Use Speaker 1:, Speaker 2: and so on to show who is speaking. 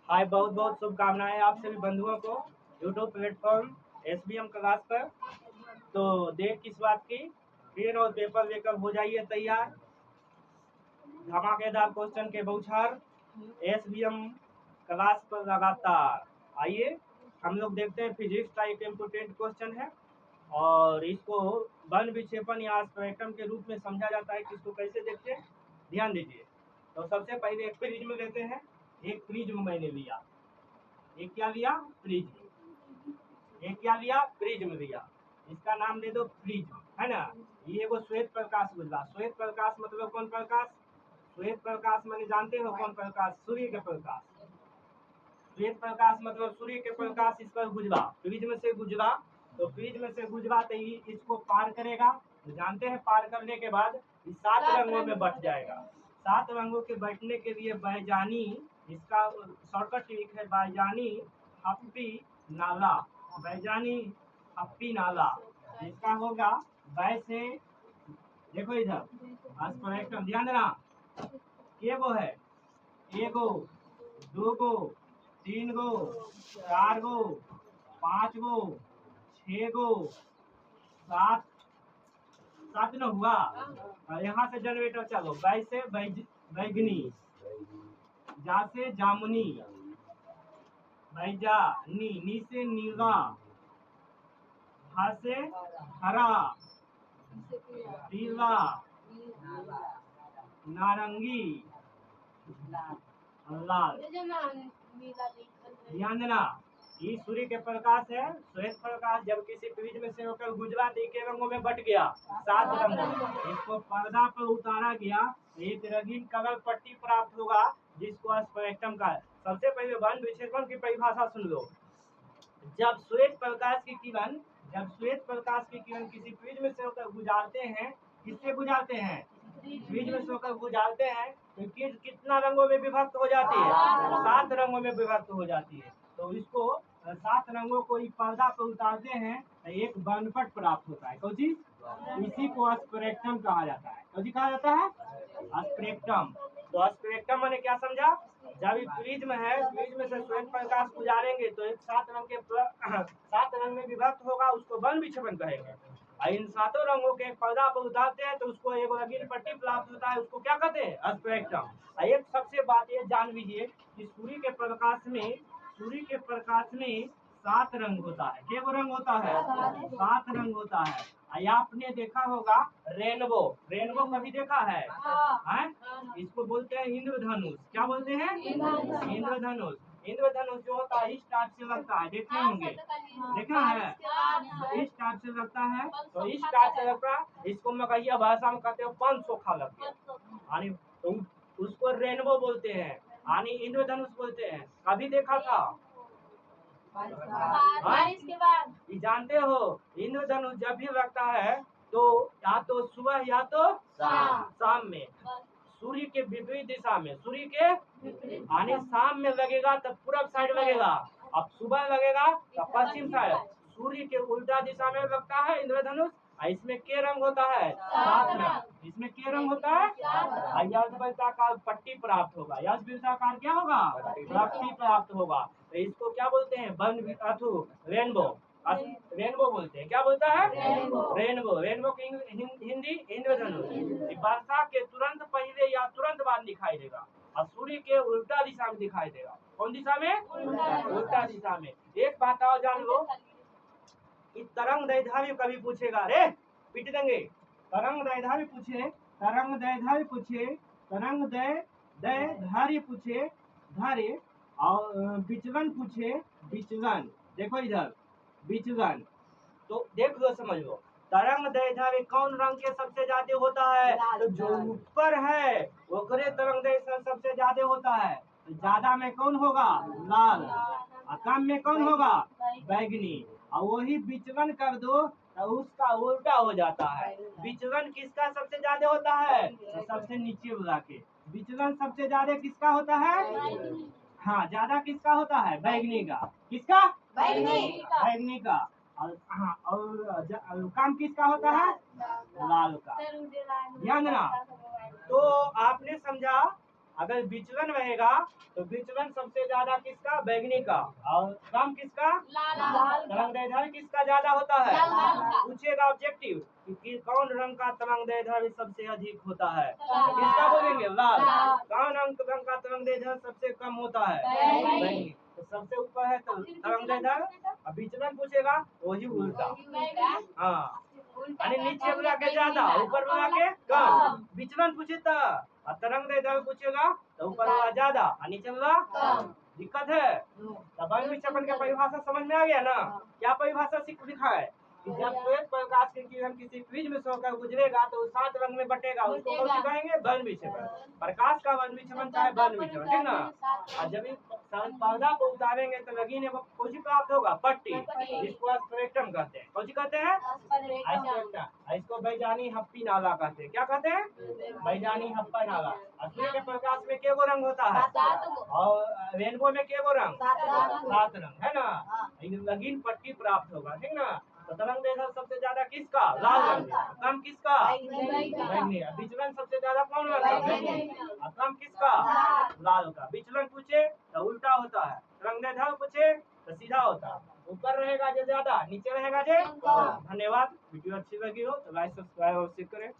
Speaker 1: हाय, बहुत बहुत शुभकामनाएं आप सभी बंधुओं को यूट्यूब प्लेटफॉर्म SBM क्लास पर। तो देर किस बात की, पेन और पेपर लेकर हो जाइए तैयार। धमाकेदार क्वेश्चन के बौछार SBM क्लास पर लगातार। आइए हम लोग देखते हैं फिजिक्स का एक इम्पोर्टेंट क्वेश्चन है और इसको वन विक्षेपण या स्पेक्ट्रम के रूप में समझा जाता है कि इसको कैसे देखते हैं, ध्यान दीजिए। तो सबसे पहले एक प्रिज्म लेते हैं। एक प्रिज्म मैंने लिया, एक क्या लिया, प्रिज्म। एक क्या लिया, प्रिज्म लिया। इसका नाम दे दो प्रिज्म, है ना। ये वो श्वेत प्रकाश गुजरा। श्वेत प्रकाश मतलब कौन प्रकाश? श्वेत प्रकाश मैंने जानते हो कौन प्रकाश? सूर्य के प्रकाश। श्वेत प्रकाश मतलब सूर्य के प्रकाश इस पर गुजरा, प्रिज्म से गुजरा। तो प्रिज्म से गुजरा तो इसको पार करेगा। तो जानते हैं पार करने के बाद 7 रंगों में बट जाएगा। 7 रंगों के बैठने के लिए बैजानी, इसका शॉर्टकट लिख है बैजानी हप्पी नाला। बैजानी हप्पी नाला इसका होगा बै से, देखो इधर स्पेक्ट्रम ध्यान देना। ये वो है, एगो, दूगो, 3 गो, 4 गो, 5 गो, 6 गो, 7 न हुआ। यहाँ से जनरेटर चलो, बै से बैगनी, जा से जामुनी, बैजा नी से नीला, हा से हरा, पीला, नारंगी, लाल। ध्यान देना, ये सूर्य के प्रकाश है। श्वेत प्रकाश जब किसी प्रिज्म से होकर गुजरा तो के रंगों में बट गया, 7 रंगों। इसको पर्दा पर उतारा गया, एक रंगीन कलर पट्टी प्राप्त होगा जिसको स्पेक्ट्रम का। सबसे पहले वन विक्षेपण की परिभाषा सुन लो। जब श्वेत प्रकाश की किरण किसी प्रिज्म से होकर गुजारते हैं, किससे गुजारते हैं? प्रिज्म से होकर गुजारते हैं तो कितना रंगों में विभक्त हो जाती है? 7 रंगों में विभक्त हो जाती है। तो इसको 7 रंगों को पर्दा पर उतारते हैं तो एक बनपट प्राप्त होता है। कौन? इसी को स्पेक्ट्रम कहा जाता है। कौन कहा जाता है? स्पेक्ट्रम। तो स्पेक्ट्रम मैंने क्या समझा? जब प्रिज्म है, प्रिज्म से श्वेत प्रकाश गुजारेंगे तो एक 7 रंग के 7 रंग में विभक्त होगा, उसको वन विक्षेपण कहेंगे। इन 7 रंगों के पर्दा पर उतारते हैं तो उसको एक रंगीन पट्टी प्राप्त होता है, उसको क्या कहते हैं? स्पेक्ट्रम। एक सबसे बात ये जान लीजिए कि सूर्य के प्रकाश में 7 रंग होता है। क्या रंग होता है? 7 रंग होता है। आपने देखा होगा रेनबो। रेनबो कभी देखा है? इसको बोलते हैं इंद्रधनुष। क्या बोलते हैं? इंद्रधनुष। इंद्रधनुष जो होता है इस टाइप से लगता है, देखे होंगे, देखा है? इस टाइप से लगता है। तो इस टाइप से लगता है, इसको मगहिया भाषा में कहते हैं 500 लग गया, तो उसको रेनबो बोलते हैं, यानी इंद्रधनुष बोलते हैं। कभी देखा था? बारिश के बाद। जानते हो इंद्रधनुष जब भी लगता है तो या तो सुबह या तो शाम में, सूर्य के विपरीत दिशा में। सूर्य के यानी शाम में लगेगा तब पूरब साइड लगेगा, अब सुबह लगेगा तब पश्चिम साइड। सूर्य के उल्टा दिशा में लगता है इंद्रधनुष। इसमें के रंग होता है? 7 रंग। इसमें के रंग होता है? यशवृत्ताकार पट्टी प्राप्त होगा। यशवृत्ताकार क्या होगा? पट्टी प्राप्त होगा। तो इसको क्या बोलते हैं? रेनबो। रेनबो बोलते हैं। क्या बोलता है? रेनबो। रेनबो की हिंदी इंद्रधनुष। वर्षा के तुरंत पहले या तुरंत बाद दिखाई देगा और सूर्य के उल्टा दिशा में दिखाई देगा। कौन दिशा में? उल्टा दिशा में। एक बात और जान लो कि तरंग दैर्ध्य कभी पूछेगा, रे पीट देंगे। तरंग दैर्ध्य पूछे, तरंग दैर्ध्य पूछे, तरंग दैर्ध्य पूछे, धारे और विचलन पूछे, विचलन। देखो इधर विचलन, तो देख लो समझ लो। तरंग दैर्ध्य कौन रंग के सबसे ज्यादा होता है? तो जो ऊपर है ओकरे तरंग दैर्ध्य सबसे ज्यादा होता है। तो ज्यादा में कौन होगा? लाल। और कम में कौन होगा? बैगनी। और वही विचलन कर दो तो उसका उल्टा हो जाता है। विचलन किसका सबसे ज्यादा होता है? तो सबसे नीचे वाला के। विचलन सबसे ज्यादा किसका होता है? हाँ, ज्यादा किसका होता है? बैगनी का। किसका? बैगनी का। और कम किसका होता है? लाल का। ध्यान देना। तो आपने समझा अगर विचलन रहेगा तो विचलन सबसे ज्यादा किसका? बैगनी का। और कम किसका? तरंगदैर्घ्य किसका ज्यादा होता है? पूछेगा ऑब्जेक्टिव कि कौन रंग का तरंगदैर्घ्य सबसे अधिक होता है, तो किसका बोलेंगे? लाल। कौन रंग का तरंगदैर्घ्य सबसे कम होता है? बैगनी। तो सबसे ऊपर है तो तरंगदैर्घ्य, अब विचलन पूछेगा वही उल्टा। हाँ, यानी नीचे वाला के ज्यादा, ऊपर वाला के कम। विचलन पूछे तो तरंगदैर्घ्य पूछेगा तो ऊपर वाला ज्यादा और नीचे वाला कम। दिक्कत है? तो वर्ण विक्षेपण की परिभाषा समझ में आ गया ना? क्या परिभाषा लिखा है कि जब श्वेत प्रकाश की किरण किसी क्विज में से होकर गुजरेगा तो 7 रंग में बटेगा, उसको कौन सी कहेंगे? वर्ण विक्षेपण। प्रकाश का वर्ण विक्षेपण चाहे वर्ण विक्षेपण, ठीक ना? और जब पर्दा को उतारेंगे तो रंगीन कौन सी प्राप्त होगा? पट्टी, जिसको स्पेक्ट्रम कहते हैं। कौन सी कहते हैं? स्पेक्ट्रम। इसको बैजानी हप्पी नाला कहते हैं। क्या कहते हैं? बैजानी हप्पा नाला। सूर्य के प्रकाश में केगो रंग होता है? और रेनबो में केगो रंग? 7 रंग, है ना? रंगीन पट्टी प्राप्त होगा, ठीक ना? तो तरंगदैर्घ्य सबसे ज्यादा किसका? लाल रंग का। कम किसका? बैगनी। विचलन सबसे ज्यादा कौन रंग का? बैगनी। और कम किसका? लाल का। विचलन पूछे तो उल्टा होता है, तरंगदैर्घ्य पूछे तो सीधा होता है। ऊपर रहेगा जो ज्यादा, नीचे रहेगा जो कम। धन्यवाद। वीडियो अच्छी लगी हो तो लाइक सब्सक्राइब अवश्य करें।